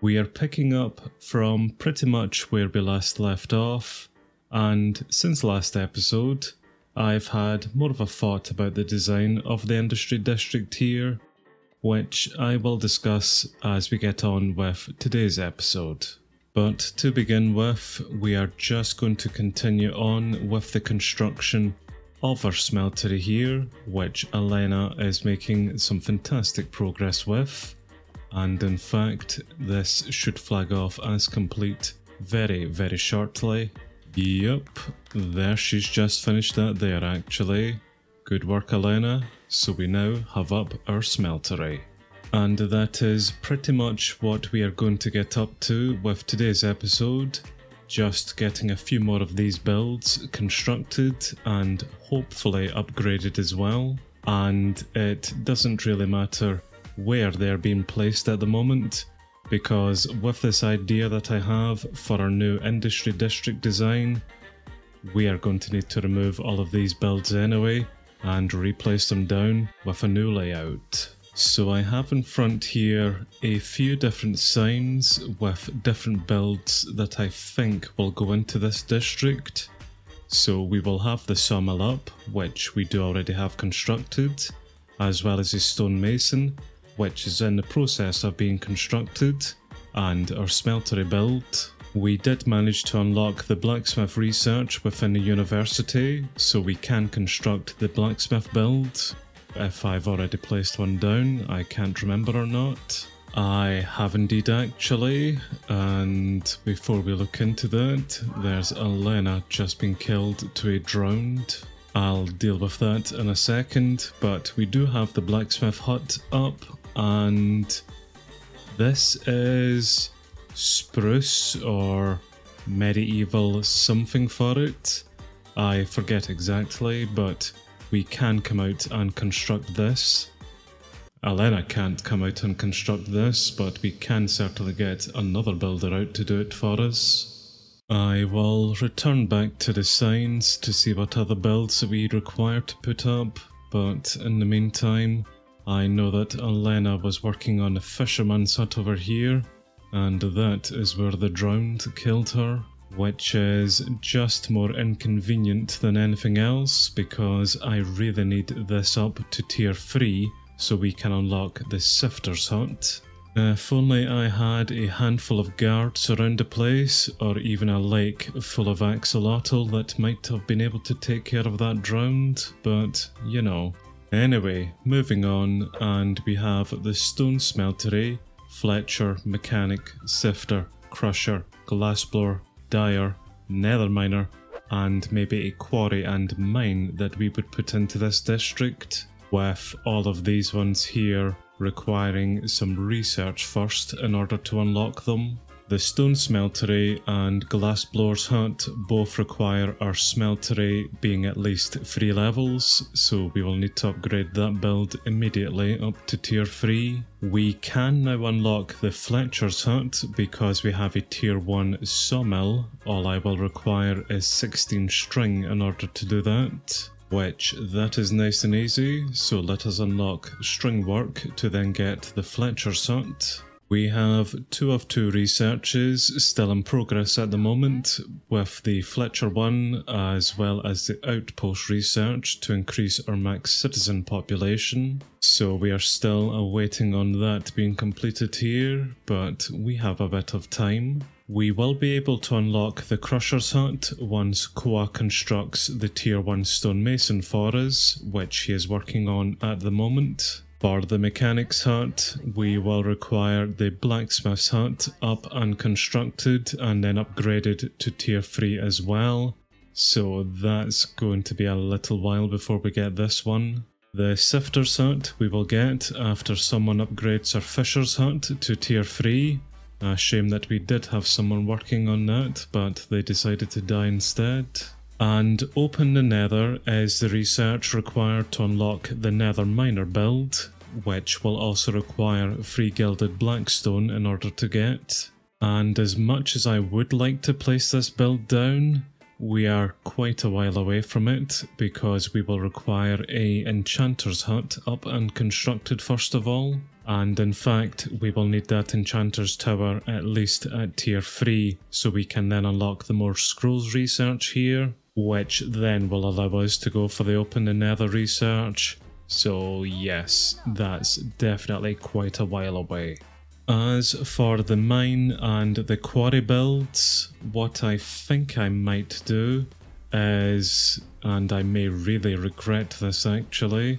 We are picking up from pretty much where we last left off, and since last episode, I've had more of a thought about the design of the industry district here, which I will discuss as we get on with today's episode. But to begin with, we are just going to continue on with the construction of our smeltery here, which Elena is making some fantastic progress with. And in fact, this should flag off as complete very shortly. Yep, there, she's just finished that there actually. Good work, Elena. So we now have up our smeltery. And that is pretty much what we are going to get up to with today's episode. Just getting a few more of these builds constructed and hopefully upgraded as well. And it doesn't really matter where they're being placed at the moment, because with this idea that I have for our new industry district design, we are going to need to remove all of these builds anyway and replace them down with a new layout. So I have in front here a few different signs with different builds that I think will go into this district. So we will have the sawmill up, which we do already have constructed, as well as a stonemason, which is in the process of being constructed, and our smeltery build. We did manage to unlock the blacksmith research within the university, so we can construct the blacksmith build. If I've already placed one down, I can't remember or not. I have indeed actually, and before we look into that, there's Elena just been killed to a drowned. I'll deal with that in a second, but we do have the blacksmith hut up, and this is spruce or medieval something for it. I forget exactly, but we can come out and construct this. Elena can't come out and construct this, but we can certainly get another builder out to do it for us. I will return back to the signs to see what other builds we require to put up, but in the meantime, I know that Elena was working on a fisherman's hut over here, and that is where the drowned killed her, which is just more inconvenient than anything else because I really need this up to tier 3 so we can unlock the sifter's hut. If only I had a handful of guards around the place, or even a lake full of axolotl that might have been able to take care of that drowned, but you know. Anyway, moving on, and we have the stone smeltery, fletcher, mechanic, sifter, crusher, glassblower, dyer, nether miner, and maybe a quarry and mine that we would put into this district, with all of these ones here requiring some research first in order to unlock them. The stone smeltery and glassblower's hut both require our smeltery being at least 3 levels, so we will need to upgrade that build immediately up to tier 3. We can now unlock the Fletcher's hut because we have a tier 1 sawmill. All I will require is 16 string in order to do that, which that is nice and easy, so let us unlock string work to then get the Fletcher's hut. We have 2 of 2 researches still in progress at the moment, with the Fletcher one as well as the outpost research to increase our max citizen population. So we are still awaiting on that being completed here, but we have a bit of time. We will be able to unlock the Crusher's hut once Koa constructs the tier 1 stonemason for us, which he is working on at the moment. For the mechanic's hut, we will require the blacksmith's hut up and constructed and then upgraded to tier 3 as well. So that's going to be a little while before we get this one. The sifter's hut we will get after someone upgrades our fisher's hut to tier 3. A shame that we did have someone working on that, but they decided to die instead. And open the nether is the research required to unlock the nether miner build, which will also require 3 gilded blackstone in order to get. And as much as I would like to place this build down, we are quite a while away from it because we will require a enchanter's hut up and constructed first of all. And in fact, we will need that Enchanter's Tower at least at tier 3, so we can then unlock the more scrolls research here, which then will allow us to go for the open and nether research. So yes, that's definitely quite a while away. As for the mine and the quarry builds, what I think I might do is, and I may really regret this actually,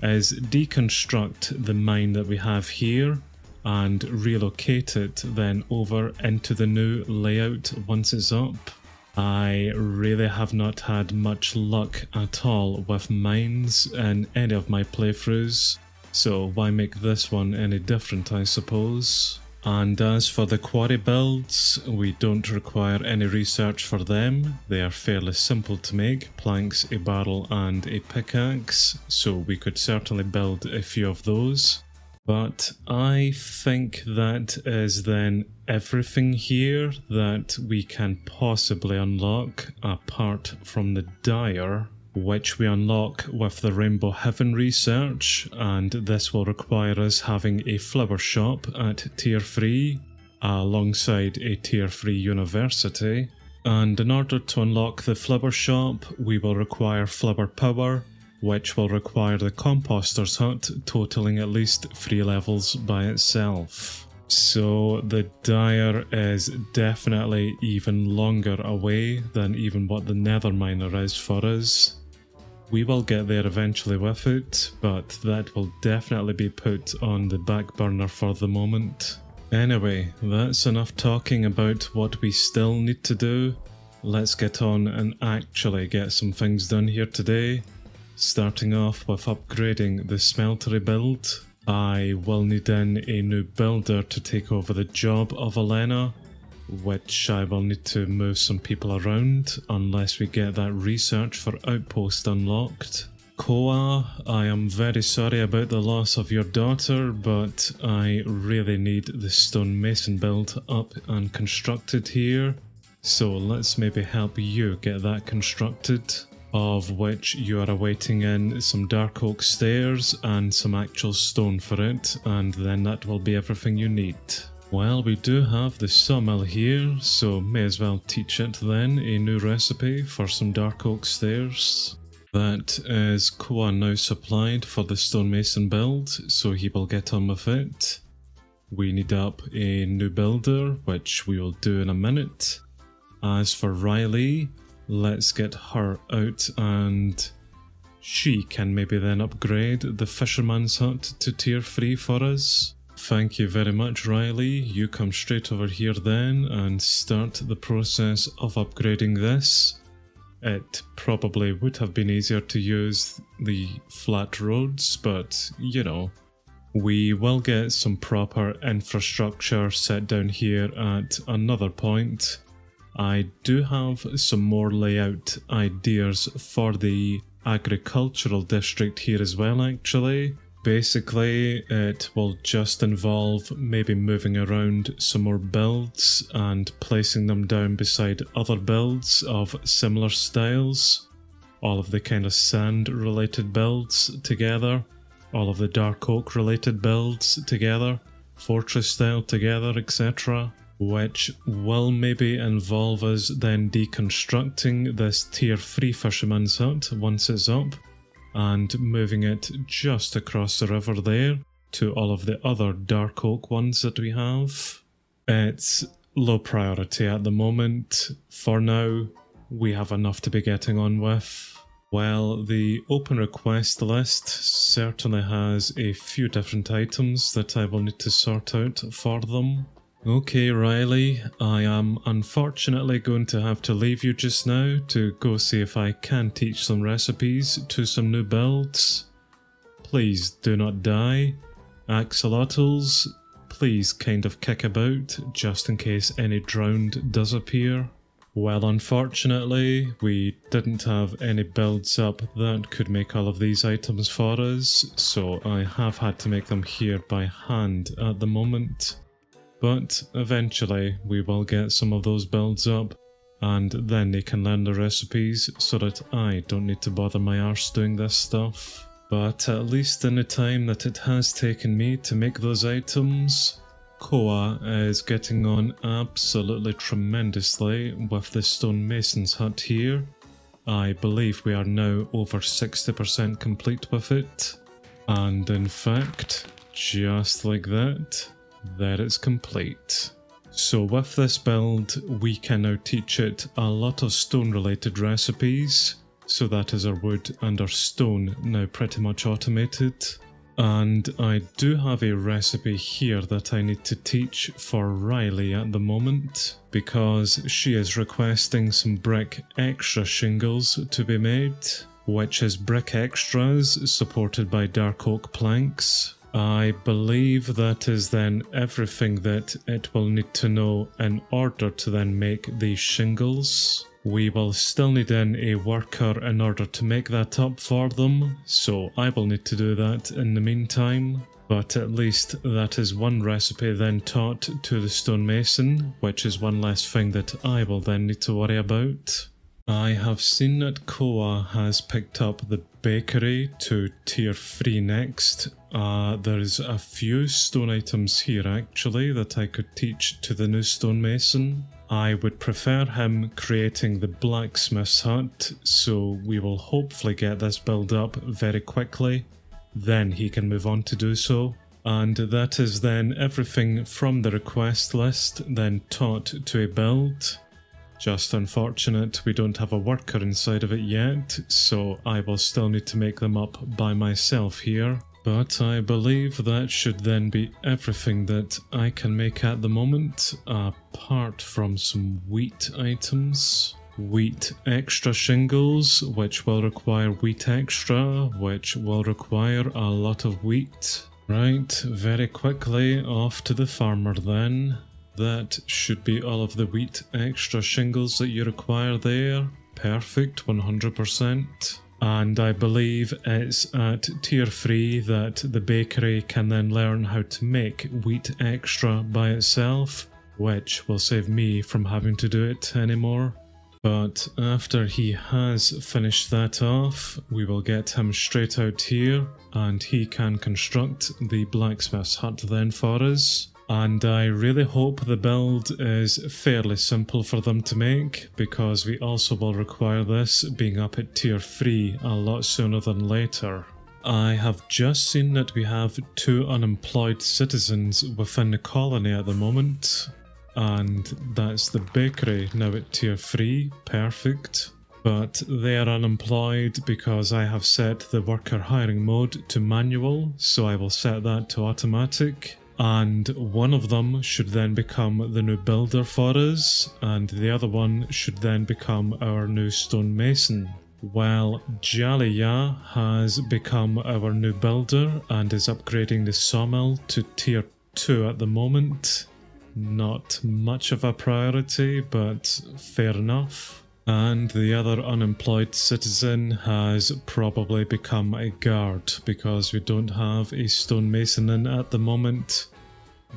is deconstruct the mine that we have here and relocate it then over into the new layout once it's up. I really have not had much luck at all with mines in any of my playthroughs, so why make this one any different, I suppose. And as for the quarry builds, we don't require any research for them. They are fairly simple to make, planks, a barrel and a pickaxe, so we could certainly build a few of those. But I think that is then everything here that we can possibly unlock apart from the Dire, which we unlock with the Rainbow Heaven research, and this will require us having a flower shop at tier 3 alongside a tier 3 university. And in order to unlock the flower shop, we will require flower power, which will require the composter's hut, totaling at least 3 levels by itself. So the Dire is definitely even longer away than even what the nether miner is for us. We will get there eventually with it, but that will definitely be put on the back burner for the moment. Anyway, that's enough talking about what we still need to do. Let's get on and actually get some things done here today. Starting off with upgrading the Smeltery build. I will need in a new builder to take over the job of Elena, which I will need to move some people around unless we get that research for Outpost unlocked. Koa, I am very sorry about the loss of your daughter, but I really need the stone mason build up and constructed here, so let's maybe help you get that constructed, of which you are awaiting in some dark oak stairs and some actual stone for it, and then that will be everything you need. Well, we do have the sawmill here, so may as well teach it then a new recipe for some dark oak stairs. That is Koa now supplied for the stonemason build, so he will get on with it. We need up a new builder, which we will do in a minute. As for Riley, let's get her out and she can maybe then upgrade the fisherman's hut to tier 3 for us. Thank you very much, Riley. You come straight over here then and start the process of upgrading this. It probably would have been easier to use the flat roads, but you know, we will get some proper infrastructure set down here at another point. I do have some more layout ideas for the agricultural district here as well actually. Basically, it will just involve maybe moving around some more builds and placing them down beside other builds of similar styles. All of the kind of sand related builds together, all of the dark oak related builds together, fortress style together, etc. Which will maybe involve us then deconstructing this tier 3 fisherman's hut once it's up, and moving it just across the river there to all of the other dark oak ones that we have. It's low priority at the moment. For now, we have enough to be getting on with. Well, the open request list certainly has a few different items that I will need to sort out for them. Okay, Riley, I am unfortunately going to have to leave you just now to go see if I can teach some recipes to some new builds. Please do not die. Axolotls, please kind of kick about just in case any drowned does appear. Well, unfortunately, we didn't have any builds up that could make all of these items for us, so I have had to make them here by hand at the moment. But eventually we will get some of those builds up, and then they can learn the recipes so that I don't need to bother my arse doing this stuff. But at least in the time that it has taken me to make those items, Koa is getting on absolutely tremendously with the stonemason's hut here. I believe we are now over 60% complete with it. And in fact, just like that, there it's complete. So with this build, we can now teach it a lot of stone related recipes. So that is our wood and our stone now pretty much automated. And I do have a recipe here that I need to teach for Riley at the moment, because she is requesting some brick extra shingles to be made, which is brick extras supported by dark oak planks. I believe that is then everything that it will need to know in order to then make these shingles. We will still need in a worker in order to make that up for them, so I will need to do that in the meantime. But at least that is one recipe then taught to the stonemason, which is one less thing that I will then need to worry about. I have seen that Koa has picked up the bakery to tier 3 next. There's a few stone items here actually that I could teach to the new stonemason. I would prefer him creating the blacksmith's hut, so we will hopefully get this build up very quickly. Then he can move on to do so. And that is then everything from the request list then taught to a build. Just unfortunate we don't have a worker inside of it yet, so I will still need to make them up by myself here. But I believe that should then be everything that I can make at the moment, apart from some wheat items. Wheat extra shingles, which will require wheat extra, which will require a lot of wheat. Right, very quickly off to the farmer then. That should be all of the wheat extra shingles that you require there. Perfect, 100%. And I believe it's at tier 3 that the bakery can then learn how to make wheat extra by itself, which will save me from having to do it anymore. But after he has finished that off, we will get him straight out here and he can construct the blacksmith's hut then for us. And I really hope the build is fairly simple for them to make, because we also will require this being up at tier 3 a lot sooner than later. I have just seen that we have 2 unemployed citizens within the colony at the moment, and that's the bakery now at tier 3, perfect. But they are unemployed because I have set the worker hiring mode to manual, so I will set that to automatic. And one of them should then become the new builder for us, and the other one should then become our new stonemason. Well, Jaliyah has become our new builder and is upgrading the sawmill to tier 2 at the moment. Not much of a priority, but fair enough. And the other unemployed citizen has probably become a guard because we don't have a stonemason in at the moment.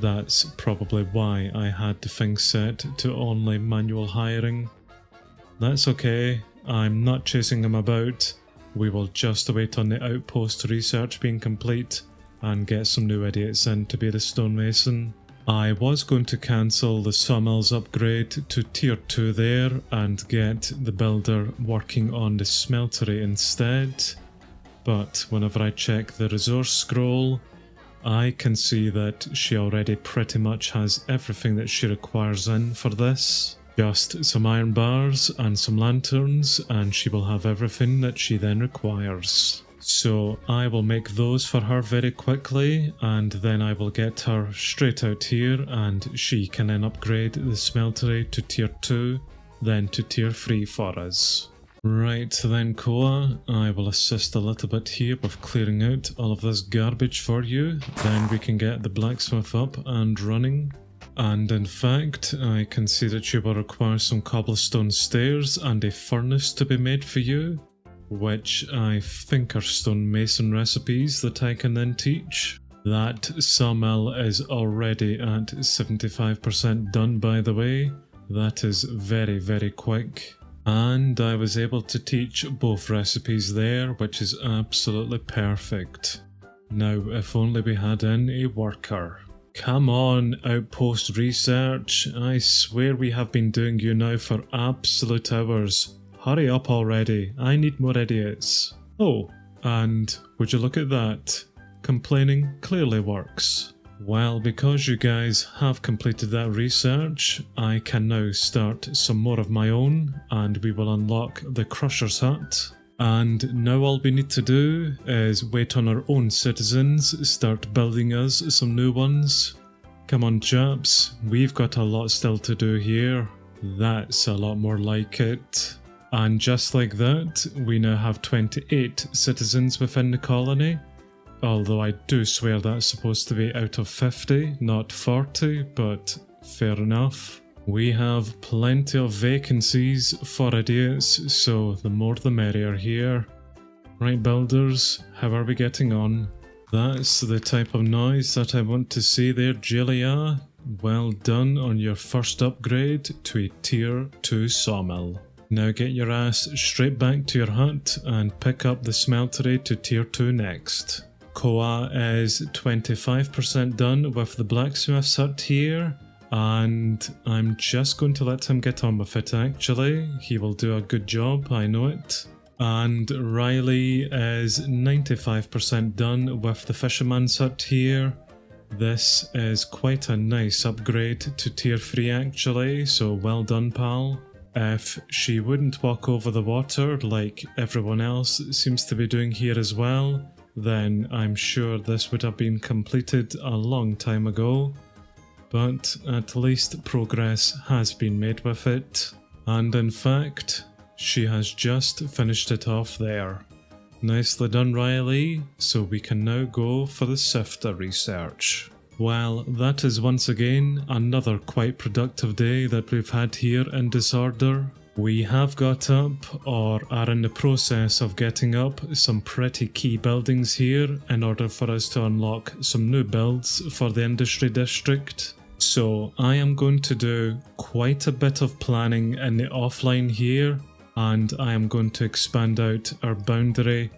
That's probably why I had the thing set to only manual hiring. That's okay, I'm not chasing him about. We will just wait on the outpost research being complete and get some new idiots in to be the stonemason. I was going to cancel the sawmill's upgrade to tier 2 there and get the builder working on the smeltery instead, but whenever I check the resource scroll, I can see that she already pretty much has everything that she requires in for this. Just some iron bars and some lanterns and she will have everything that she then requires. So I will make those for her very quickly and then I will get her straight out here and she can then upgrade the smeltery to tier 2, then to tier 3 for us. Right then Koa, I will assist a little bit here with clearing out all of this garbage for you, then we can get the blacksmith up and running. And in fact, I can see that you will require some cobblestone stairs and a furnace to be made for you, which I think are stonemason recipes that I can then teach. That sawmill is already at 75% done by the way. That is very, very quick. And I was able to teach both recipes there, which is absolutely perfect. Now, if only we had in a worker. Come on, Outpost Research. I swear we have been doing you now for absolute hours. Hurry up already. I need more idiots. Oh, and would you look at that? Complaining clearly works. Well, because you guys have completed that research, I can now start some more of my own, and we will unlock the Crusher's Hut. And now all we need to do is wait on our own citizens, start building us some new ones. Come on chaps, we've got a lot still to do here. That's a lot more like it. And just like that, we now have 28 citizens within the colony. Although I do swear that's supposed to be out of 50, not 40, but fair enough. We have plenty of vacancies for idiots, so the more the merrier here. Right builders, how are we getting on? That's the type of noise that I want to see there, Julia. Well done on your first upgrade to a tier 2 sawmill. Now get your ass straight back to your hut and pick up the smeltery to tier 2 next. Koa is 25% done with the blacksmith's hut here, and I'm just going to let him get on with it actually. He will do a good job, I know it. And Riley is 95% done with the fisherman's hut here. This is quite a nice upgrade to tier 3 actually, so well done pal. If she wouldn't walk over the water like everyone else seems to be doing here as well, then I'm sure this would have been completed a long time ago. But at least progress has been made with it. And in fact, she has just finished it off there. Nicely done, Riley, so we can now go for the sifter research. Well, that is once again another quite productive day that we've had here in Disorder. We have got up, or are in the process of getting up, some pretty key buildings here in order for us to unlock some new builds for the industry district. So I am going to do quite a bit of planning in the offline here, and I am going to expand out our boundary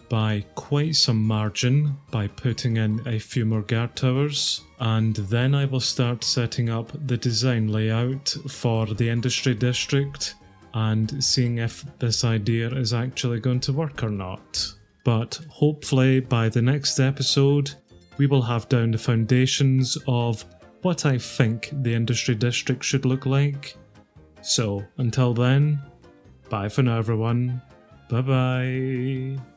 by quite some margin by putting in a few more guard towers, and then I will start setting up the design layout for the industry district and seeing if this idea is actually going to work or not. But hopefully by the next episode we will have down the foundations of what I think the industry district should look like. So until then, bye for now everyone, bye bye.